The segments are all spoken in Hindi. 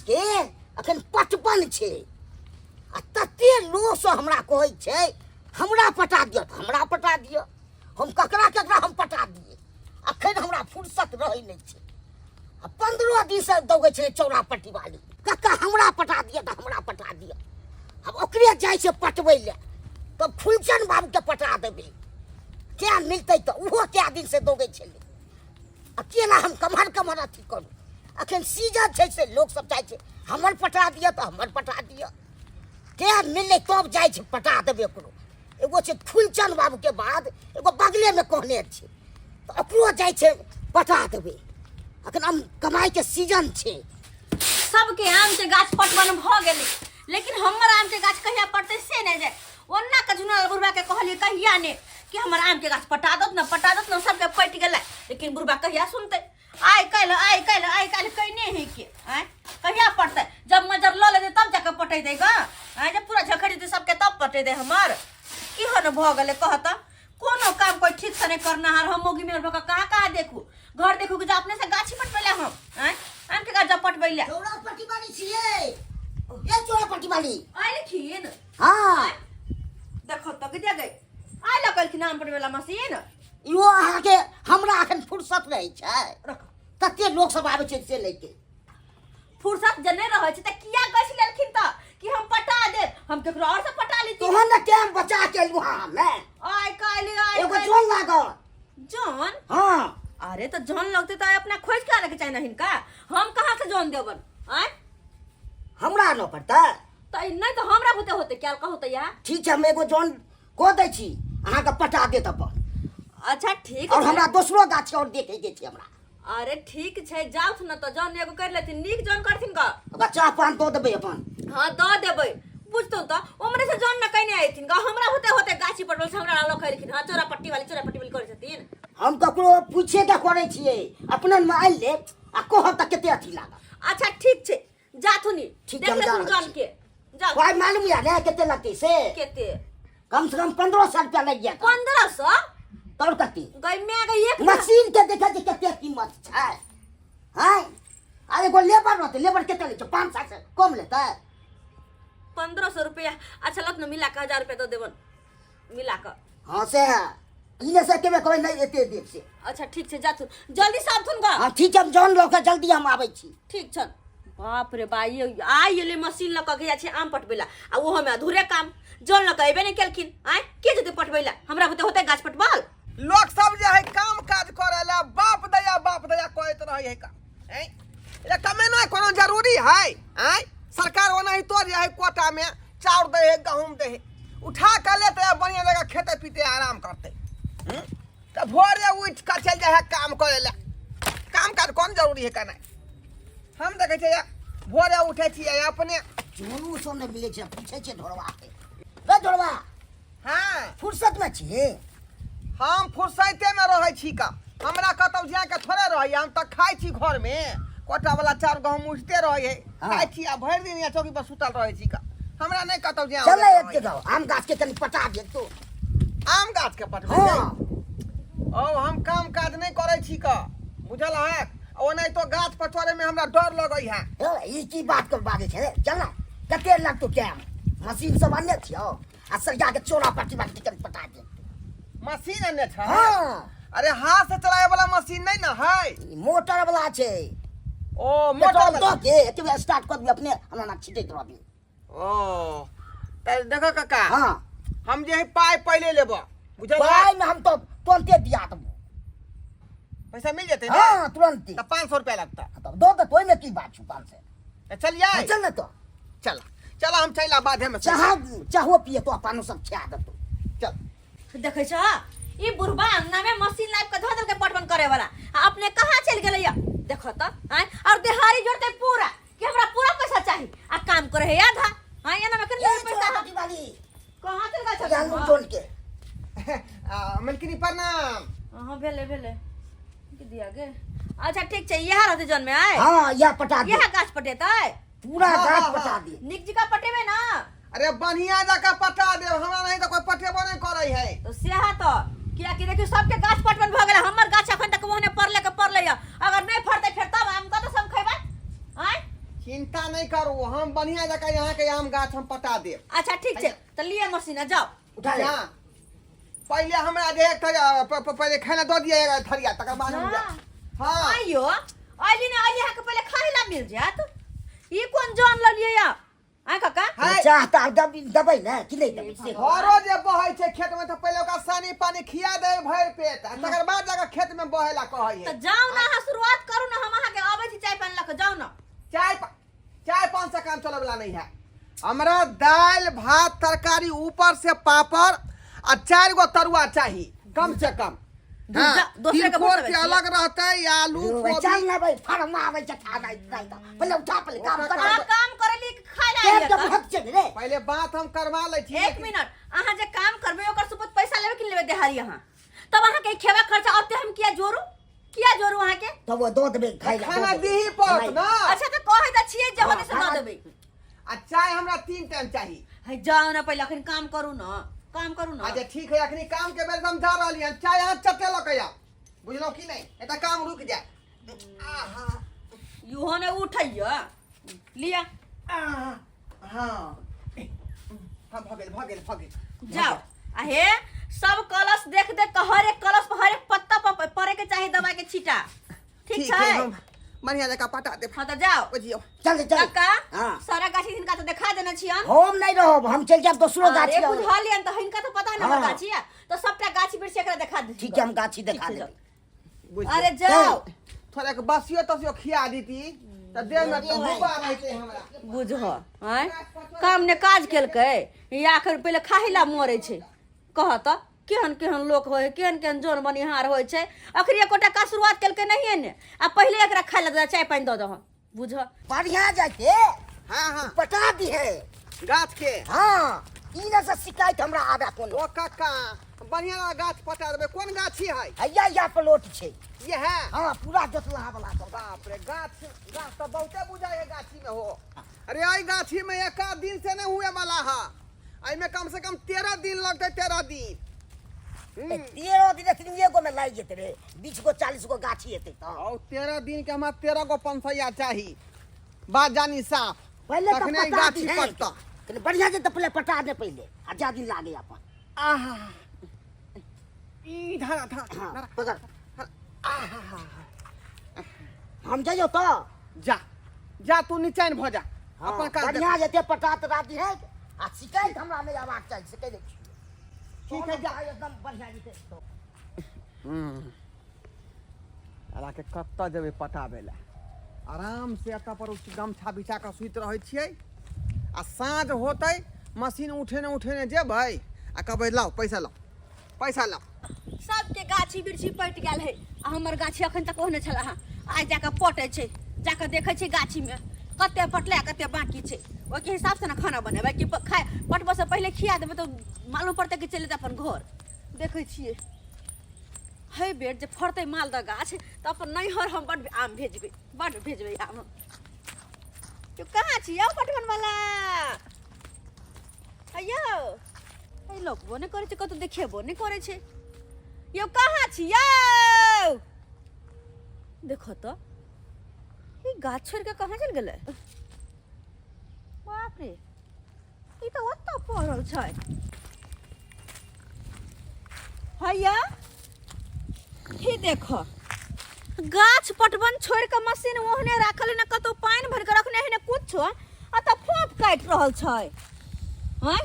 के अखन 55 छे आ तते लोग से हमरा कहै छै हमरा पटा दियो त हमरा पटा दियो हम ककरा ककरा हम पटा दिए अखन हमरा फुर्सत रहै नै छै आ 15 दिन से दौगै छै चौरा पट्टी वाली कक्का हमरा पटा दियो त हमरा पटा दियो अब ओकरे जाइ छै पटबै ले तब फुलचंद बाबू के पटा देबै क्या मिलतै त ओहो क्या दिन से दौगै छलै अकेला हम कमर अथी करू अखन सीजन छै से लोग सब जाइ छै हमर पटा दियो त हमर पटा दियो क्या मिललै तब जाइ छै पटा देबै ओकरो एगो छै फुलचंद बाबू के बाद एगो बगले में कहने छै त ओकरो जाइ छै पटा देबै अखन हम कमाई के सीजन छै सबके आम के गाछ पटवन भ गेलै लेकिन हमर आम के गाछ कहिया पड़तै से नहीं जाए ओन्ना के जुना बुढ़बा के कहलिए कहिया ने कि हमर आम के गाछ पटा दत न सबके पट गेलै लेकिन बुढ़बा कहिया सुनते आइ काल्हि कहने है के आय कहिया पड़तै जब मजर ल लेतै तब जाके पटेतै ग आय जब पूरा झखड़ी दे सबके तब पटेतै हमर की हन भ गेलै कहत कोनो काम कोई ठीक से नहीं करना हार हम मोगी में भका कहाँ देखू घर देखू कि अपने से गाछी पटबैले हम आय आम के गाछ पटबैले चौरा पट्टी वाली छियै ये चौरा पट्टी वाली आइले खिन हां देखो त के गई आइ लगल कि नाम पटबैला मशीन यो अहाँ के हमरा अखन फुर्सत नहीं छै तते लोग सब आबै छै से लेके फुर्सत जने रहै छै त किया गछ लेलखिन त कि हम पटा दे हम केकरो और से पटा ली तोहन ने टाइम बचा के लू हमें आइ काल्हि एगो जोन लागल जॉन हां अरे तो जॉन लगते तो अपना खोज के आने के चाहिए हिनका हम कहां से जॉन देबन आय हमरा न पड़ता त नहीं तो हमरा होते क्या कहते या ठीक है हम एगो जोन को दै छी अहाँ के पटा दे त अच्छा ठीक और हमरा दोसरो गाछ और देखे के छै हमरा अरे ठीक छै जाउ न तो जॉन एगो कर लेथिन नीक जॉन करथिन का बच्चा पान दो देबै अपन हां द देबै बुझतो त ओमरे से जॉन न कहने आइथिन का हमरा होते गाछी पटवल से हमरा लो कहलखिन हां चोरा पट्टी वाली करे छथिन हम ककरो पूछे त करे छियै अपने में आइल ले आ कहब त केते अथी लागल अच्छा ठीक छै जाथुनी ठीक देख ले जॉन के जा भाई मालूम या ने केते लगतै से केते कम से कम 1500 रुपया लग गया 1500 तोर कति गई मैं गई एक मशीन के देखे जे केते कीमत छै हां अरे गो लेबर रहते लेबर केते ले छै 500 से कम लेतै 1500 रुपया अच्छा लत न मिला के 1000 रुपया तो देबन मिला के हां से इने से केबे कोई नहीं एते देब से अच्छा ठीक छै जाथु जल्दी सब थुन गा हां ठीक है हम जान लो के जल्दी हम आबै छी ठीक छन बाप रे बाई आई एले मशीन ल के गया छै आम पटबैला आ ओहो में अधूरे काम जल ल कहबे नहीं केलखिन आय के जते पटबैला हमरा होते गाछ पटवाल लोग सब जे है काम काज करेला बाप दया कहत रहे है का हैं ये कमेना कोनो जरूरी है हैं सरकार ओना ही तो जे है कोटा में चाउर दे है गहूम दे है उठा के लेते बढ़िया जगह खेते पीते आराम करते त भोरे उठ के चल जाए काम करेला काम काज कौन जरूरी है का नहीं हम देखे छे भोरे उठे छी अपने जोनू सोने मिले छै पूछे छै ढोरवा के रे ढोरवा हां फुर्सत में छी हम फुर्सते में रहे छी का हमरा कतौ जा के थोड़े रही हम त खाइ छी घर में कोटा वाला चार गहूम उठते रहे खाइ छी आ भर दिन या चौकी पर सुतल रहे छी का हमरा नहीं कतौ जा चल एक के जाओ आम गाछ के तनी पटा दे तो आम गाछ के पटवे हां ओ हम काम काज नहीं करे छी का बुझल है ओ नहीं तो गाछ पटवारे में हमरा डर लगई है ई की बात कर बागे छै चल ना कते लगतो क्या मशीन सब आने छियो आ सरजा के चोरा पट्टी वाली टिकट पटा दे मशीन ने छ हां अरे हाथ से चलाए वाला मशीन नहीं ना है मोटर वाला छै ओ मोटर तो के एतबे स्टार्ट कर दी अपने हमरा ना छिटैत रहबी ओ त देखो काका हां हम जे है पाई पहले लेबो बुझल भाई में हम तो तुरंत दिया देबो पैसा मिल जते ना हां तुरंत त 500 रुपया लगता तो दो तो कोई में की बात छुपाल से चल जाए चल ना तो चल हम चला बाधे में चाहो पिए तो अपन सब खिया दे तो चल देखे छ ई बुढ़बा अंगना में मशीन लाइव के धोदल के पटवन करे वाला अपने कहां चल गेलै देखो त आय और देहारी जोड़ते पूरा कि हमरा पूरा पैसा चाहिए आ काम करे है आधा हां एना में कन पैसा पट्टी वाली कहां चल गया जान जोन के मलकिनी प्रणाम हां भेले कि दिया गे अच्छा ठीक छै यह रहते जन में आए हां या पटा दे यह गाछ पटेतै पूरा गाछ पटा दे निक जी का पटेबे ना अरे बढ़िया जगह पटा दे हमरा नहीं तो कोई पटेबो नहीं करे है तो सेहा तो किया कि देखियो सबके गाछ पटवन भ गेलै हमर गाछ अखन तक ओहने पड़ले अगर नहीं फड़तै फिर तब हम कत सब खैबै आय चिंता नहीं करू, हम बढ़िया जगह यहाँ के आम गाछ हम पटा देब। अच्छा ठीक है, तो लिए मशीन जाओ। उठा ले। हाँ, पहले हमरा जे पहले खाना दो दिए थरिया, तकर बाद हम जा। हाँ आइयो आइली ना आइली के पहले खाए ला मिल जात। ई कौन जान ल लिए या आ काका? है। चाहता दबै ना कि नहीं दबै से घरो जे बहै छै खेत में, तो पहले ओकरा सानी पानी खिया दे भर पेट, आ तकर बाद जाकर खेत में बहेला कहै तो है। जाओ ना, हाँ शुरुआत करू ना, हम अहाँ के आबै छी चाय पानी लक जाओ ना। चाय पान से काम चले वाला नहीं है। हमरा दाल भात तरकारी ऊपर से पापड़ आ 4 गो तरुआ चाहिए कम से कम। दूसरे के के अलग रहते आलू चल ना भाई फार्म में आबै छ खा नहीं पहले उठा पहले काम कर। हां काम करली खाए ला के आइए हक चल रे। पहले बात हम करवा ले छी। एक मिनट, अहाँ जे काम करबे ओकर सुपत पैसा लेबे कि लेबे देहारी अहाँ? तब अहाँ के खेवा खर्चा अब हम किया जोरू अहाँ के? तब वो दो देबे खाइ ला खाना दीही पड़त ना। अच्छा तो कहै त छियै जवन से ना देबे। आ चाय हमरा 3 टाइम चाहिए। है जाओ ना पहले अखन काम करू ना, काम करू ना। अच्छा ठीक है, अखनी काम के बेर हम जा रहली हन, चाय हाथ चटे लकया, बुझलो कि नहीं? एटा काम रुक जाए। आहा युहो ने उठैया लिया हाँ भगेल जाओ। आहे सब कलश देख हर एक कलश पर हर एक पत्ता पर पड़े के चाहिए दवा के छीटा, ठीक है? हम बढ़िया जगह पटा दे। हाँ तो जाओ। बुझियो चल काका हां सारा गाछी हिनका तो दिखा देना छियन। हम नहीं रहब, हम चल जाब दूसरो गाछी। अरे बुझा लियन तो हिनका तो पता है ना हाँ। गाछी है, तो सबटा गाछी बिरछ एकरा दिखा दे। ठीक है हम गाछी दिखा ठीक है, देबे। अरे जाओ। थोड़ा के बसियो तसियो खिया दीती त देह में तो भूखा रहते हमरा। बुझो हैं काम ने काज केलकै या आखिर पहले खाहिला मरे छै। कह त केहन केहन लोक होय, केहन केहन जोन बनिहार होय छै। अखरी एकोटा का शुरुआत केलकै नहीं ने, आ पहले एकरा खाय ला चाय पानी द दह। बुझो बढ़िया जाके हाँ पटा दी है गाछ के। हां ई ना से शिकायत हमरा आबे कोनो। ओ काका बढ़िया गाछ पटा देबे। कौन गाछी है? हैया या प्लॉट छै। ये है? हां पूरा जोतला वाला सब। बाप रे, गाछ तो बहुते बुझाए है गाछी में हो। अरे आई गाछी में एक दिन से नहीं हुए वाला है, आई में कम से कम 13 दिन लगते। 13 दिन 13 दिन से एगो में लाग जेते रे, 20 गो 40 गो गाछी हेते त। और 13 दिन के हमारा 13 गो पंसैया चाहिए। बात जानी साफ, पहले तो तखने पटा गाछी दी है। पटता। कने बढ़िया जे तो पहले पटा दे पहले, आ जा दिन लागे अपन। आहा ई धरा हां पकड़। हम जाइयो तो जा तू नीचे भो जा। हां अपन काम बढ़िया जेते पटात राती है। आ शिकायत हमरा में आवाज चाहिए से कह दे। ठीक है जा एकदम बढ़िया जेते तो। अला के कत्ता जबे पटाबे ला आराम से अता पर उस गमछा बिछा के सुत रहै छियै। आ साँझ होतै मशीन उठेने जेबै आ कहबै लाओ पैसा लाओ। सबके गाछी बिरछी पट गेल है, आ हमर गाछी अखन तक ओहने छला। आज जाके पटे छै, जाके देखे छै गाछी में कते पटले कते बाकी छै। ओके हिसाब से ना खाना बनेबै कि पटबो से पहले खिया देबै तो मालूम पड़तै कि चले अपन घर। देखे छियै है बेर जे फरते मालदह गाछ तो अपन नैहर हम बड़ आम भेजबै आम। तू कहाँ छियौ पटवन वाला? अयो ए लोकबो ने करे छै, कतो देखेबो ने करे छै। यो कहाँ छियौ? देखो तो ई गाछ छोड़ के कहाँ चल गेलै? बाप रे, ई तो ओत्ता पड़ल छै। हैया ही देखो गाछ पटवन छोड़ के मशीन ओहने राखल है, ना कतो पानी भर के रखने है ना कुछो, आ त फोप काट रहल छै। हैं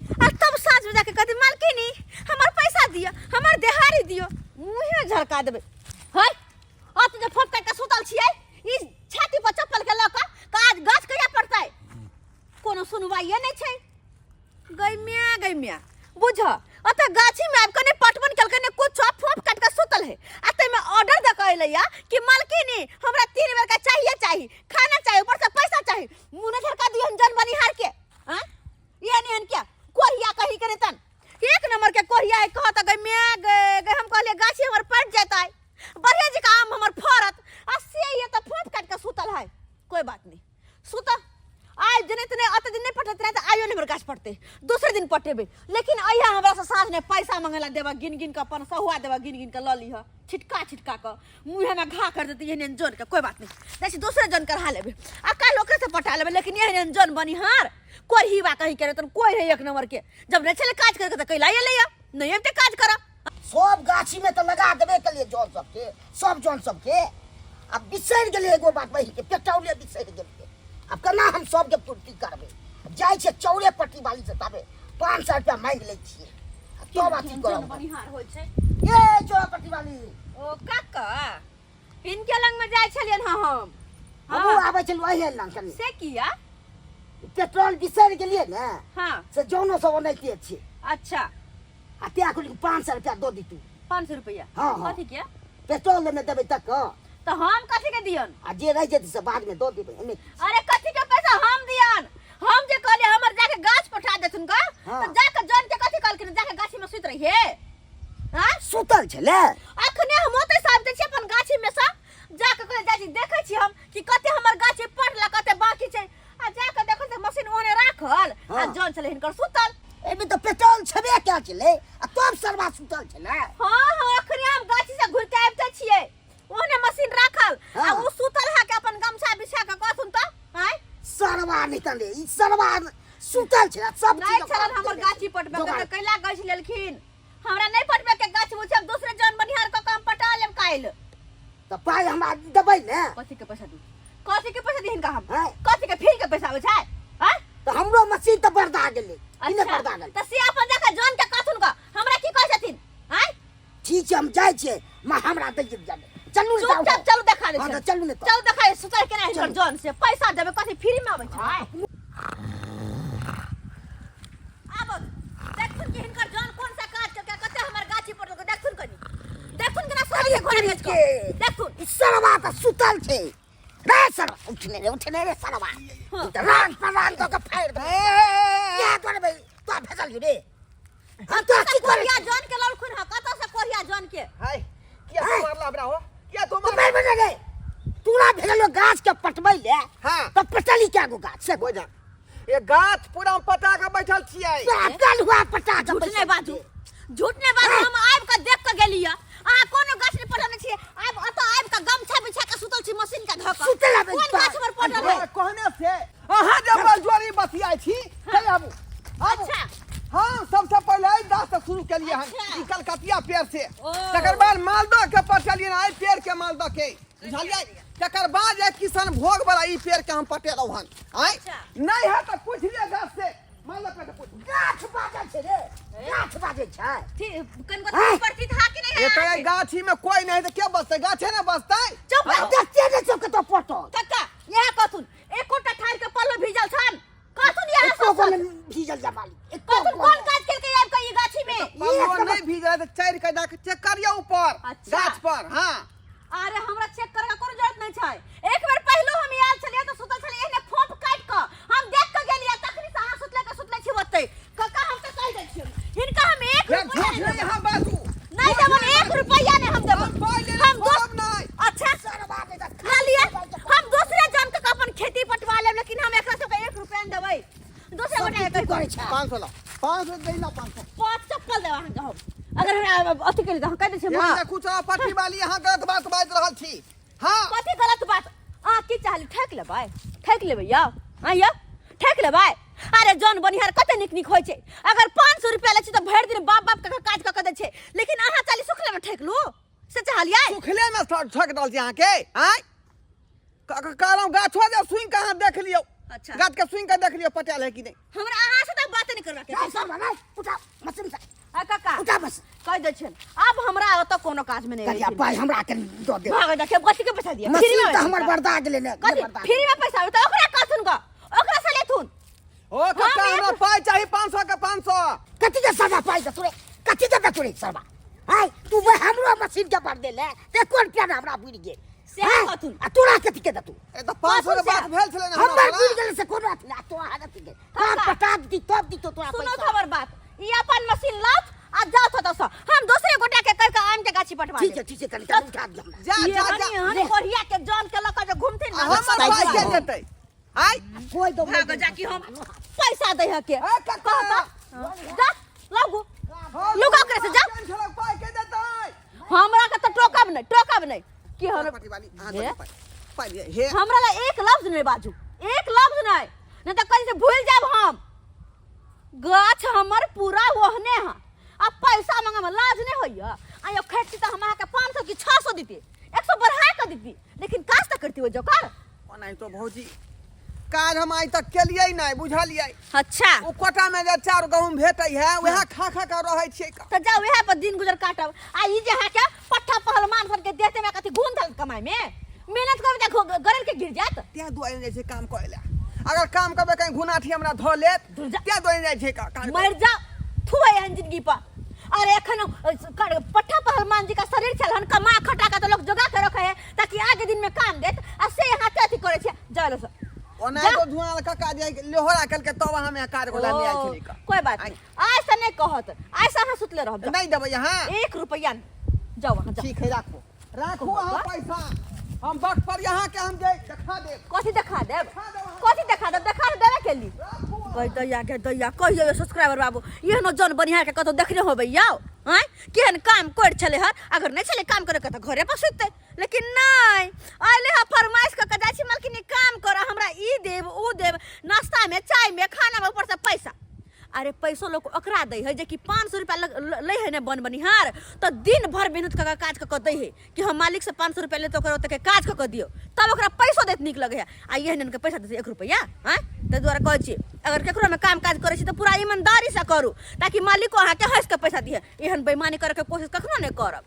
आ तब साँझ में जाके कहती मालकिनी हमार पैसा दियो, हमार देहारी दियो, मुँह में झड़का देबे। है आ तू जे फोप काट के सुतल छियै, ई छाती पर चप्पल के लक काज गाछ कहिया पड़तै? कोनो सुनवाइए नहीं छै। गई मिया बुझ अत गाछी में आब कने पटवन केलकै ने कुछ फोप काट के सुतल है। आ तै में ऑर्डर द कहलैया कि मालकिनी हमरा 3 बेर का चाहिए खाना चाहिए, ऊपर से पैसा चाहिए। मुंह ने झड़का दियो जन बनिहार के। हां ये नहीं क्या कोरिया कही करे तन एक नंबर के कोरिया है। कहत गई मिया गई हम कहले गाछी हमर पट जाता है, बढ़िया जी काम हमर फरत आ से ये तो फोप काट के सुतल है। कोई बात नहीं सुत आज जने तने अत दिन नहीं पटत रहे, आयो नहीं गाछ पड़ते दूसरे दिन पटेबे। लेकिन अहिया हमरा से साँझ ने पैसा मंगला देबा, गिन के अपन सहुआ देबा, गिन के ल लीह छिटका के मुंह में घा कर देती है जोन के। कोई बात नहीं जैसे दूसरे जन कर हा लेबे। आ काल ओकरे से से पटा लेबे लेकिन ये जन बनिहार कोई ही बा कहीं करे तो कोई है एक नंबर के जब न चले काज करके तो कैला ले लिया नहीं हमते काज करा सब गाछी में तो लगा देबे के लिए जौन सबके सब जौन सबके अब बिसर गेले एगो बात वही के पेटौले बिसर गेले अब केना हम सब के पूर्ति करबे जाय छे चौरे पट्टी वाली से तबे 500 रुपया मांग ले छिए तो बात की करब बनिहार होय छै ये चौरे पट्टी वाली ओ काका इनके लंग में जाय छलियन हम हम आबै छल वही लंग कनी से किया पेट्रोल बिसर गेलिए ने हां से जौनो सब ओनैते छी अच्छा आ त्या को 500 रुपया दो दी तू 500 रुपया हाँ, हाँ। कथी के पेट्रोल लेने देबे तक तो हम कथी के दियन आ जे रह जेते से बाद में दो देबे एमे अरे कथी के पैसा हम दियन हम जे कहले हमर जाके गाछ पठा देथुन का हाँ। तो जाके जन के कथी कहलकिन जाके गाछी में सुत रहिए हां सुतल छले अखने हम ओते साब दे छी अपन गाछी में सा जाके कहले जाजी देखै छी हम कि कते हमर गाछी पड़ला कते बाकी छै आ जाके देखल त मशीन ओने राखल आ हाँ। जन चले हिनकर सुतल एमे तो पेट्रोल छबे क्या चले आ तब सरवा सुतल छले हां हां अखने हम गाछी से घुर के आबते छियै ओने मशीन राखल आ हाँ। उ सुतल है के अपन गमछा बिछा के कहथुन त हैं सरवा निकले ई सरवा सुतल छले सब नहीं चलन हमर गाछी पटबे के कैला गाछ लेलखिन हमरा नहीं पटबे के गाछ मुझे दूसरे जन बनिहार का काम पटा लेम काइल तो पाई हमरा देबै ने कथी के पैसा दी कथी के पैसा दीहिन का हम हैं? कथी के फिर के पैसा आबै छै हैं तो हमरो मशीन तो बरदा गेले इने बरदा गेल त से अपन जाके जन के कहथुन का हमरा की कहै छथिन हैं ठीक छै हम जाय छियै मां हमरा दे जाबे चलू ने चुपचाप चलू देखा दे हाँ, छै तो चलू ने तो। चल देखा सुतल केना हिनकर चलू। जन से पैसा देबे कथी फ्री में आबै छै आब देखथुन कि हिनकर जन कोन सा काज के कते हमर गाछी पटल के देखथुन कनी देखथुन केना सारी घर भेज के देखथुन ई सरवा तो सुतल छै रे सरवा उठने रे सरवा हाँ। तो रान पर रान तो फाड़ दे क्या करबे तो भेजल रे हम तो की करे कोरिया जन के लड़खुन ह कत से कोरिया जन के हाय क्या हाय। मारला बड़ा हो क्या तुम तो मैं बने रे तूरा भेजलो गाछ के पटबै ले हां तो पटली क्या गो गाछ से बोझा ये गाछ पूरा पटा के बैठल छियै कल हुआ पटा के झूठ बैसल नहीं बाजू छियै। झूठ नहीं बाजू हम आब के देख के गेलिया आ कोनो गाछ नहीं पटने छी आब अत आब के गमछा बिछा के सुतल छी मशीन के धक सुतल आब कोन गाछ पर पटल है कहने से अहाँ जब जोरी बतियाई छी चल आबू अच्छा हाँ सबसे पहले आई दास से शुरू के लिए हम अच्छा। ई कलकतिया पेड़ से ओ। तकर बाद मालदह के पटेलिए ना पेड़ के मालदह के बुझलिए तकर बाद एक किसान भोग वाला ई पेड़ के हम पटेलौ हन आय अच्छा। नहीं है तो पूछ लिया गाछ से मालदह पे पूछ गाछ बाजै छै रे गाछ बाजै छै कनको हाँ। पड़ती था कि नहीं ये तो ये गाछी में कोई नहीं तो क्या बचते गाछे ना बचते चुप आ देखते ने सब के तो पटो कक्का यह कहथुन एकोटा ठार के पल्लो भिजल छन कहथुन यह एको को भीजल जमाली एको कहथुन कोन काज केलकै आब के ई गाछी में पल्लो नहीं भीग रहा तो चढ़ के जाके चेक करियो ऊपर अच्छा। गाछ पर हाँ अरे हमरा चेक करे के कोनो जरूरत नहीं छै एक बेर पहलो हम आयल छलिए तो सुतल छलिए एने फोप काट के हम देख के गेलिए तखनी से अहाँ सुतले छी ओतै कक्का हम त कह दै छी हिनका हम 1 ये रुपया झूठ नहीं यहाँ बाजू नहीं देबन 1 रुपया नहीं हम देबन पाई ले हम हम नहीं अच्छा सरवा दे ला लिए हम दूसरे जन के अपन खेती पटवा लेब लेकिन हम एकरा सबके 1 रुपया नहीं देबै दूसरे गोटे की करे छै 500 ला 500 दे ला 500 पांच चप्पल देबा अहाँ के हम अगर हमरा अथी के त कह दै छी यहाँ मां से कुछ पट्टी वाली यहाँ गलत बात बाज रहल छी हाँ कथी गलत बात अहाँ की चाहली ठेक लेबै यौ हाँ यौ ठेक लेबै अरे जौन बनिहार कते नीक नीक होइ छै अगर 500 रुपया लै छी तऽ भरि दिन बाप बाप के काज कऽ दै छै लेकिन अहाँ चाली सुखले में ठेक लू से चाहलियै सुखले में ठक डाल छी यहाँ के आय कहलौं गाछो जे सुई के अहाँ देख लियो अच्छा गाछ के सुई के देख लियो पटेल है कि नहीं हमरा अहाँ से तऽ बात नहीं करबा के नहीं सरवा नहीं उठा मशीन से आ काका उठा बस कह दै छन अब हमरा ओतऽ कोनो काज में नहीं करिया रहै भाई हमरा के दो दे भाग दे के कथी के पैसा दिया मशीन तो हमर बर्दा गेले ने कथी फ्री में पैसा आबै तऽ ओकरा कहथुन ग ओकरा से लेथुन ओ कक्का हम हमरा पाई चाहिए 500 के 500 कथी के सरवा पाई दे तोरे कथी के तोरे सरवा हाय तू वो हमरो मशीन के पर दे ले ते कोन पे हमरा बुझ गेल से कहथुन आ तोरा कथी के दतू ए तो 500 के बात भेल छले ना हमर बुझ गेल से कोन बात ना तो हालत के हम पटा दी तब दी तो तोरा सुनो पैसा खबर बात ई अपन मशीन लात आ जाओ तो दस हम दूसरे गोटा के कह के आम के गाछी पटवा ठीक है कनी उठा दे हमरा जा ये जा बनी जा हनी कोरिया के जान के लक जे घूमते ना हमर पाई के देतै आय कोई दो भाग जा कि हम पैसा दे है के ए कक्का जा लागू लुका करे से जा झलक पाई के देतै हमरा के तो टोकब नहीं कि हम पट्टी वाली हां पाई हे हमरा ला एक लफ्ज नहीं बाजू एक लफ्ज नहीं तो कहीं से भूल जाब हम। गाछ हमर पूरा ओहने है, अब पैसा मांगे में लाज नहीं होइया। आयो खेती तो हमरा के 500 की 600 देती, 100 बढ़ा के देती, लेकिन काज तक करती हो जोकर। नहीं तो भौजी काज हम आज तक केलिए नहीं, बुझलिए। अच्छा ओ कोटा में जे 4 गहूम भेटै है वह खा खा के रहै छियै का। तो जाओ वह पर दिन गुजर काटब। आ ई जे है के पट्ठा पहलवान सन के देते में कथी घूम धल कमाई में मेहनत करबे त गरल के गिर जात। त्या दुआरे जाइ छै काम करैला। अगर काम करबे कहीं घुनाठी हमरा धो लेत त्या दुआरे जाइ छै का। मर जा थुए एहन जिंदगी पर। अरे एखन पट्ठा पहलवान जी का शरीर चल हन कमा खटा के तो लोग जगा के रखे है ताकि आगे दिन में काम देत। आ से यहाँ अथी करे छै जालो से ओना तो धुआं काका जाय लोहरा कल के तब हमें कार को लाने आइ छली का। कोई बात नहीं, आज से नहीं कहत, आज से हम सुतले रहब। नहीं देबै यहाँ 1 रुपया जाओ वहां जाओ। ठीक है राखो राखो अहाँ पैसा हम बट पर यहाँ के हम जे देखा देब। कथी देखा देब, कथी देखा देब, देखा देबे के ली भाई दैया के दैया कहियो सब्सक्राइबर बाबू एहनो जन बढ़िया के कतो देखने होबे याओ हैं केहन काम कर चले हर। अगर नहीं चले काम करे के त घरे पर सुतते, लेकिन नहीं आइले ह फरमाइश क के जाछि मालकिनी काम कर हमरा ई देब ऊ देब, नाश्ता में चाय में खाना में ऊपर से पैसा। अरे पैसो लोग ओकरा दे है जे कि 500 रुपया ले है ने बन बनिहार तो दिन भर मेहनत का काज क दे है कि हम मालिक से 500 रुपया ले तो ओकरा के काज क दियो तब ओकरा पैसो देत निक लगे है। आ ये के पैसा दे 1 रुपया हैं ते द्वारा कहै छी अगर केकरो में काम काज करे छी तो पूरा ईमानदारी से करू ताकि मालिक को अहाँ के हंस के पैसा दिए। एहन बेईमानी करे के कोशिश कखनो नहीं करब।